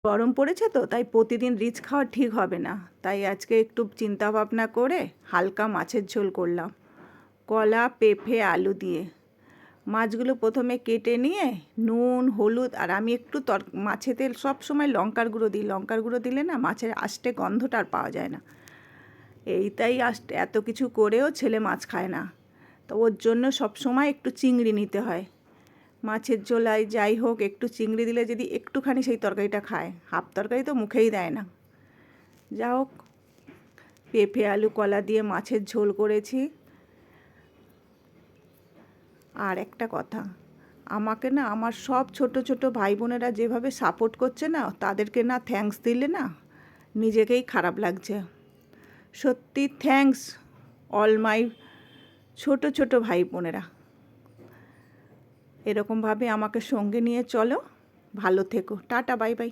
গরম পড়েছে তো, তাই প্রতিদিন রিচ খাওয়া ঠিক হবে না। তাই আজকে একটু চিন্তা ভাবনা করে হালকা মাছের ঝোল করলাম, কলা, পেঁপে, আলু দিয়ে। মাছগুলো প্রথমে কেটে নিয়ে নুন, হলুদ, আর আমি একটু মাছেতে সব সময় লঙ্কার গুঁড়ো দিই। লঙ্কার গুঁড়ো দিলে না মাছের আষ্টে গন্ধটা আর পাওয়া যায় না। তাই এত কিছু করেও ছেলে মাছ খায় না, তো ওর জন্য সব সময় একটু চিংড়ি নিতে হয়। মাছের ঝোলায় যাই হোক, একটু চিংড়ি দিলে যদি একটুখানি সেই তরকারিটা খায়, হাফ তরকারি তো মুখেই দেয় না। যা হোক, পেঁপে, আলু, কলা দিয়ে মাছের ঝোল করেছি। আর একটা কথা, আমাকে না আমার সব ছোট ছোট ভাই বোনেরা যেভাবে সাপোর্ট করছে না, তাদেরকে না থ্যাঙ্কস দিলে না নিজেকেই খারাপ লাগছে। সত্যি থ্যাঙ্কস অল মাই ছোট ছোট ভাই বোনেরা। এরকমভাবে আমাকে সঙ্গে নিয়ে চলো। ভালো থেকো। Tata, bye bye.